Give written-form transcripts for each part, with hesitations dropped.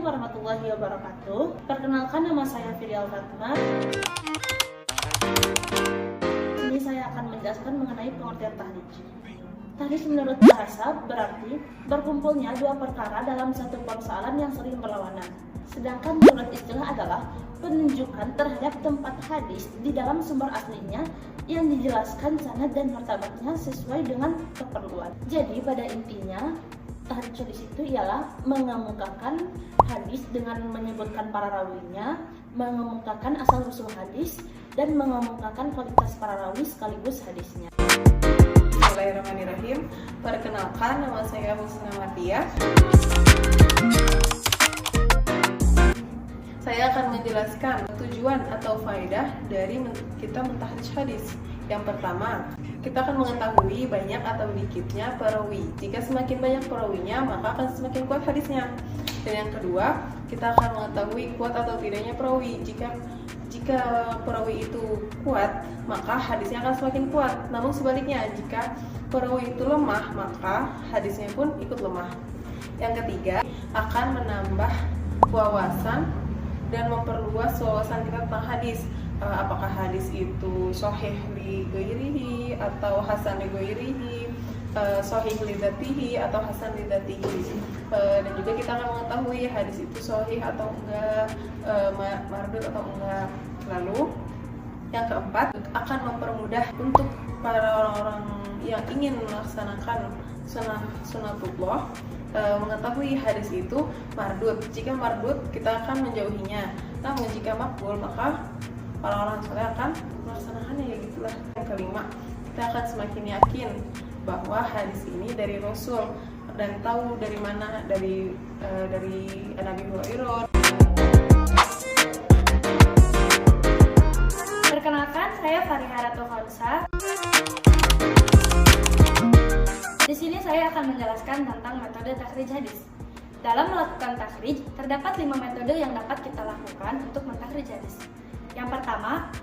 Assalamualaikum warahmatullahi wabarakatuh. Perkenalkan, nama saya Filial Fatma. Ini saya akan menjelaskan mengenai pengertian tahrij. Tahrij menurut bahasa berarti berkumpulnya dua perkara dalam satu persoalan yang sering berlawanan. Sedangkan menurut istilah adalah penunjukan terhadap tempat hadis di dalam sumber aslinya yang dijelaskan sanad dan martabatnya sesuai dengan keperluan. Jadi pada intinya tahrij hadis itu ialah mengemukakan hadis dengan menyebutkan para rawinya, mengemukakan asal-usul hadis, dan mengemukakan kualitas para rawi sekaligus hadisnya. Bismillahirrahmanirrahim. Perkenalkan, nama saya Husna Mardiah. Saya akan menjelaskan tujuan atau faedah dari kita mentahrij hadis. Yang pertama, kita akan mengetahui banyak atau dikitnya perawi. Jika semakin banyak perawinya, maka akan semakin kuat hadisnya. Dan yang kedua, kita akan mengetahui kuat atau tidaknya perawi. Jika perawi itu kuat, maka hadisnya akan semakin kuat. Namun sebaliknya, jika perawi itu lemah, maka hadisnya pun ikut lemah. Yang ketiga, akan menambah wawasan dan memperluas wawasan kita tentang hadis. Apakah hadis itu sahih li ghairihi atau hasan li ghairihi, sahih li dzatihi atau hasan li dzatihi. Dan juga kita akan mengetahui hadis itu sahih atau enggak, mardud atau enggak. Lalu yang keempat, akan mempermudah untuk para orang-orang yang ingin melaksanakan sunatullah mengetahui hadis itu mardud. Jika mardud, kita akan menjauhinya. Namun jika makbul, maka orang-orang soleh akan melaksanakannya. Ya gitulah. Yang kelima, kita akan semakin yakin bahwa hadis ini dari Rasul dan tahu dari mana, dari Nabi Hurairah. Perkenalkan, saya Fariha Ratu Khonsa. Di sini saya akan menjelaskan tentang metode takhrij hadis. Dalam melakukan takhrij, terdapat 5 metode yang dapat kita lakukan untuk mentakhrij hadis. Yang pertama,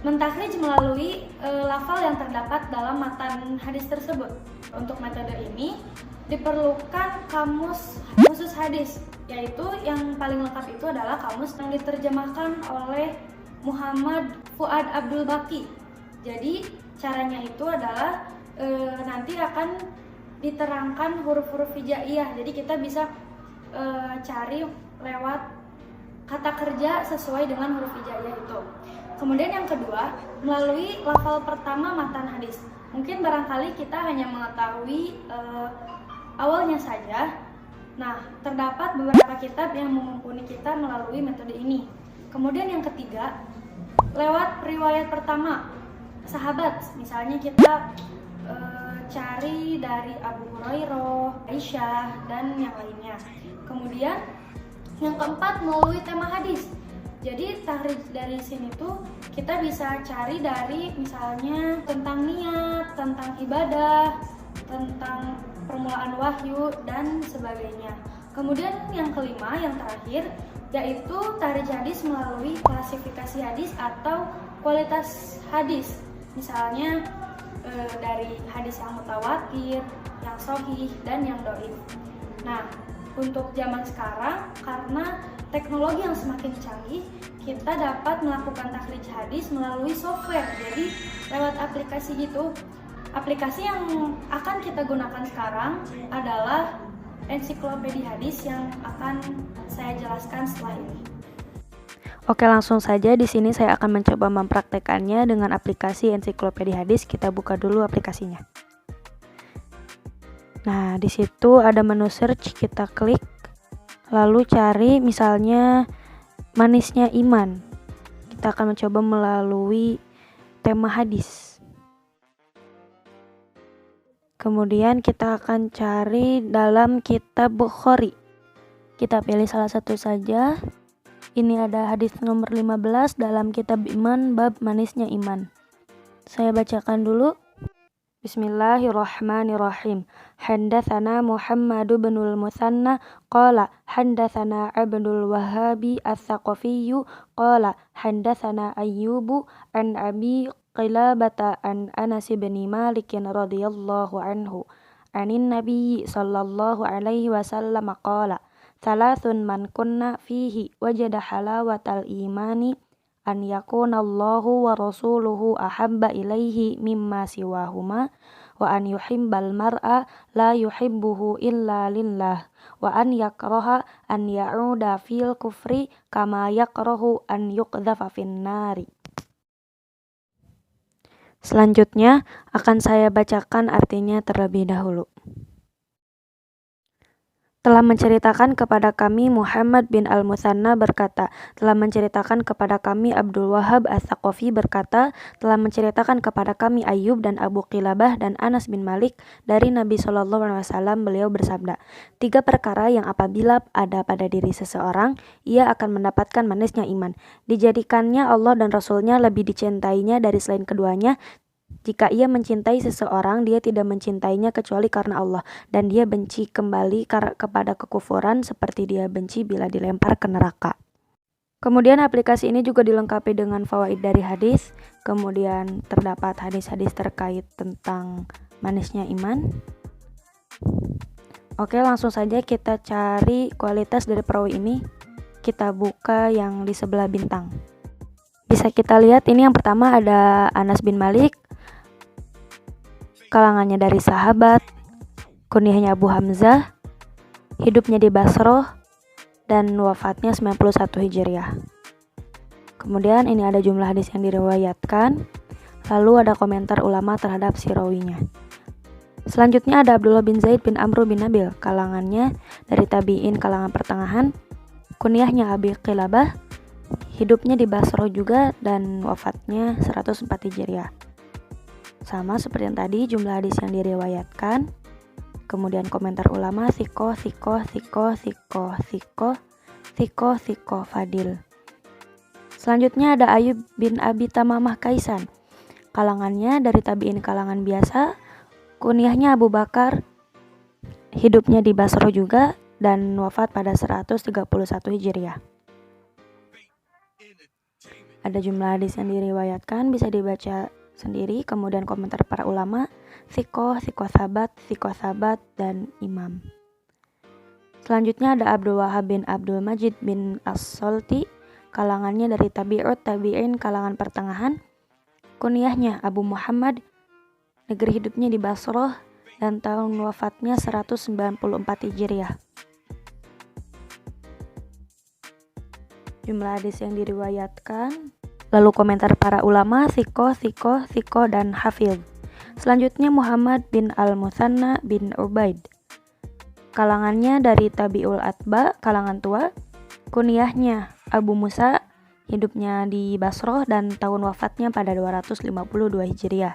mentakhrij melalui lafal yang terdapat dalam matan hadis tersebut. Untuk metode ini diperlukan kamus khusus hadis, yaitu yang paling lengkap itu adalah kamus yang diterjemahkan oleh Muhammad Fuad Abdul Baqi. Jadi caranya itu adalah nanti akan diterangkan huruf-huruf hijaiyah. Jadi kita bisa cari lewat kata kerja sesuai dengan huruf hijaiyah itu. Kemudian yang kedua, melalui lafal pertama matan hadis. Mungkin barangkali kita hanya mengetahui awalnya saja. Nah, terdapat beberapa kitab yang mumpuni kita melalui metode ini. Kemudian yang ketiga, lewat riwayat pertama sahabat. Misalnya kita cari dari Abu Hurairah, Aisyah, dan yang lainnya. Kemudian yang keempat, melalui tema hadis. Jadi takhrij dari sini tuh kita bisa cari dari misalnya tentang niat, tentang ibadah, tentang permulaan wahyu, dan sebagainya. Kemudian yang kelima, yang terakhir, yaitu takhrij hadis melalui klasifikasi hadis atau kualitas hadis. Misalnya dari hadis yang mutawatir, yang sahih, dan yang dhaif. Nah, untuk zaman sekarang, karena teknologi yang semakin canggih, kita dapat melakukan takhrij hadis melalui software. Jadi lewat aplikasi gitu. Aplikasi yang akan kita gunakan sekarang adalah ensiklopedia hadis yang akan saya jelaskan setelah ini. Oke, langsung saja di sini saya akan mencoba mempraktekannya dengan aplikasi ensiklopedia hadis. Kita buka dulu aplikasinya. Nah, di situ ada menu search, kita klik, lalu cari misalnya manisnya iman. Kita akan mencoba melalui tema hadis. Kemudian kita akan cari dalam kitab Bukhari. Kita pilih salah satu saja. Ini ada hadis nomor 15 dalam kitab iman, bab manisnya iman. Saya bacakan dulu. Bismillahirrahmanirrahim. Haddatsana Muhammad bin al-Musanna qala haddatsana Abdul Wahhabi Ats-Tsaqafi qala haddatsana Ayyubu an Abi Qilabata an Anas bin Malik radhiyallahu anhu anin Nabi sallallahu alaihi wasallam qala Thalathun man kunna fihi wajada halawatal imani an yakunallahu wa rasuluhu ahabba ilaihi mimma siwahuma wa an yuhibbal mar'a la yuhibbuhu illa lillah wa an yakraha an ya'uda fil kufri kama yakrahu an yuqdhafa fin nari. Selanjutnya akan saya bacakan artinya terlebih dahulu. Telah menceritakan kepada kami Muhammad bin Al-Muthanna berkata, telah menceritakan kepada kami Abdul Wahhab Ats-Tsaqafi berkata, telah menceritakan kepada kami Ayyub dan Abu Qilabah dan Anas bin Malik dari Nabi SAW. Beliau bersabda, 3 perkara yang apabila ada pada diri seseorang, ia akan mendapatkan manisnya iman. Dijadikannya Allah dan Rasulnya lebih dicintainya dari selain keduanya. Jika ia mencintai seseorang, dia tidak mencintainya kecuali karena Allah, dan dia benci kembali kepada kekufuran seperti dia benci bila dilempar ke neraka. Kemudian aplikasi ini juga dilengkapi dengan fawaid dari hadis. Kemudian terdapat hadis-hadis terkait tentang manisnya iman. Oke, langsung saja kita cari kualitas dari perawi ini. Kita buka yang di sebelah bintang. Bisa kita lihat ini yang pertama ada Anas bin Malik. Kalangannya dari sahabat, kunyahnya Abu Hamzah, hidupnya di Basroh, dan wafatnya 91 Hijriah. Kemudian ini ada jumlah hadis yang diriwayatkan, lalu ada komentar ulama terhadap si rawinya. Selanjutnya ada Abdullah bin Zaid bin Amr bin Nabil, kalangannya dari tabi'in kalangan pertengahan, kunyahnya Abi Qilabah, hidupnya di Basroh juga, dan wafatnya 104 Hijriah. Sama seperti yang tadi, jumlah hadis yang diriwayatkan. Kemudian komentar ulama, thiko fadil. Selanjutnya ada Ayyub bin Abi Tamamah Kaisan. Kalangannya dari tabi'in kalangan biasa. Kunyahnya Abu Bakar. Hidupnya di Basroh juga dan wafat pada 131 Hijriah. Ada jumlah hadis yang diriwayatkan, bisa dibaca sendiri. Kemudian komentar para ulama, thiko sabat, dan imam. Selanjutnya ada Abdul Wahhab bin Abdul Majid bin As-Salti, kalangannya dari tabi'in kalangan pertengahan. Kunyahnya Abu Muhammad, negeri hidupnya di Basroh, dan tahun wafatnya 194 Hijriah. Jumlah hadis yang diriwayatkan, lalu komentar para ulama, thiko, dan hafidh. Selanjutnya Muhammad bin Al-Muthanna bin Ubaid. Kalangannya dari tabi'ul atba, kalangan tua. Kunyahnya Abu Musa, hidupnya di Basroh, dan tahun wafatnya pada 252 Hijriah.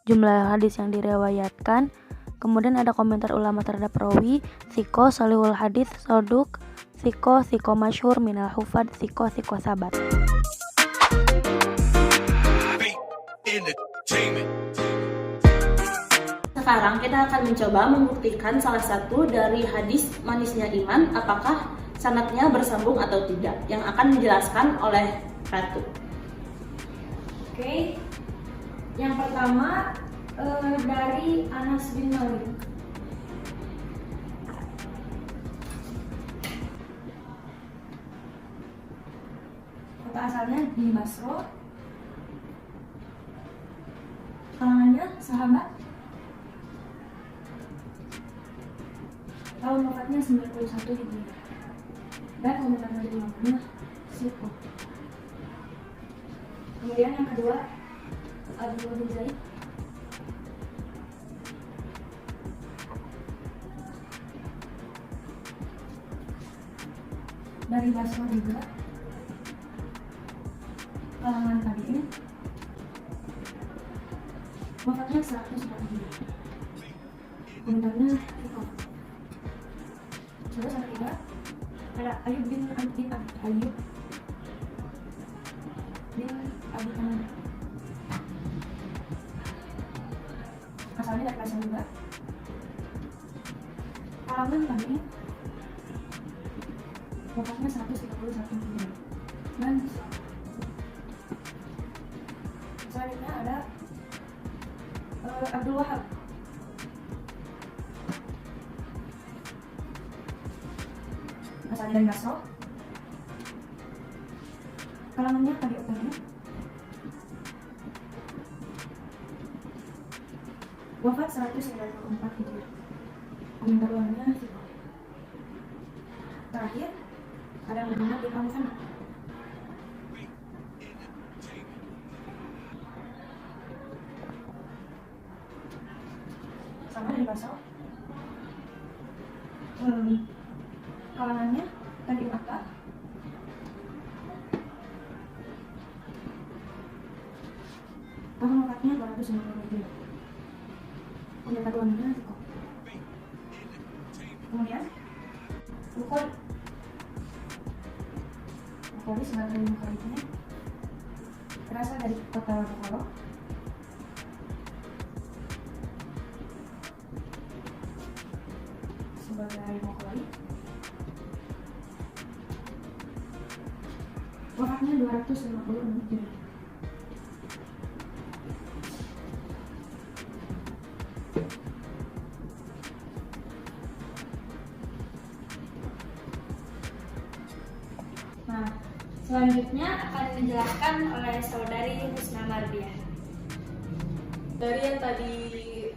Jumlah hadis yang diriwayatkan. Kemudian ada komentar ulama terhadap rawi, thiko, salihul hadits, soduk, thiko masyhur minal hufad, thiko sabat. Sekarang kita akan mencoba membuktikan salah satu dari hadis manisnya iman, apakah sanadnya bersambung atau tidak, yang akan dijelaskan oleh Ratu. Oke, yang pertama dari Anas bin Malik. Kota asalnya di Basroh, kalangannya sahabat, tahun wafatnya 91 Hijriah, dan komentar dari imamnya Siko. Kemudian yang kedua Abdullah bin Zaid. Dari Basroh juga, kalangan tabi'in, wafatnya 104 Hijriah. Komentarnya Siko. Terus yang ketiga ada Ayyub bin Abi Tamam. Asalnya dari Basroh juga, kalangan tabi'in, wafatnya 131 Hijriah. Dan selanjutnya ada Abdul Wahhab. asalnya dari Basro. Kalangannya tabi'ut. Wafat 194 Hijriah. Komentarnya terakhir ada Muhammad bin Al-Musanna. Sama dari Basro. Kalangannya tabi'ut akbar. Tahun wafatnya 290 Hijriah. Pengetahuannya kok. Kemudian Bukhari sebagai mukhalifnya berasal dari kota Bukhara. Sebagai mukhalif wafatnya 250 Hijriah. Nah, selanjutnya akan dijelaskan oleh saudari Husna Mardiah. Dari yang tadi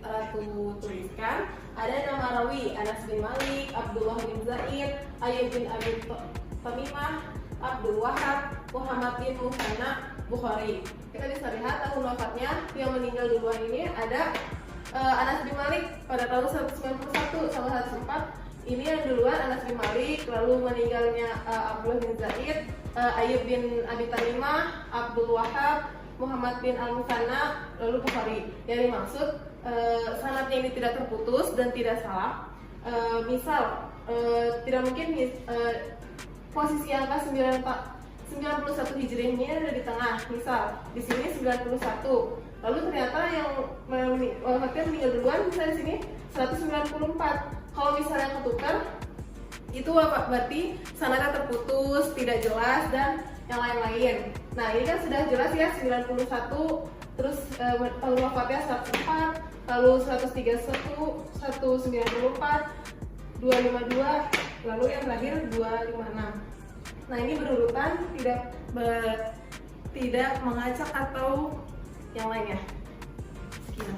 Ratu tuliskan, ada nama rawi Anas bin Malik, Abdullah bin Zaid, Ayyub bin Abi Tamimah, Abdul Wahab, Muhammad bin Musanna, Bukhari. Kita bisa lihat tahun wafatnya yang meninggal duluan ini ada Anas bin Malik pada tahun 191 sama 104. Ini yang duluan Anas bin Malik, lalu meninggalnya Abdullah bin Zaid, Ayyub bin Abi Tamimah, Abdul Wahab, Muhammad bin Al-Musanna, lalu Bukhari. Yang dimaksud sanadnya ini tidak terputus dan tidak salah. Misal tidak mungkin posisi angka 91 Hijriahnya ada di tengah. Misal di sini 91. Lalu ternyata yang meninggal duluan misalnya di sini 194. Kalau misalnya ketukar, itu berarti sanadnya terputus, tidak jelas, dan yang lain-lain. Nah, ini kan sudah jelas ya, 91, terus tahun wafatnya 104, lalu 131, 194, 252, lalu yang terakhir 256. Nah, ini berurutan, tidak mengacak atau yang lainnya. Sekian.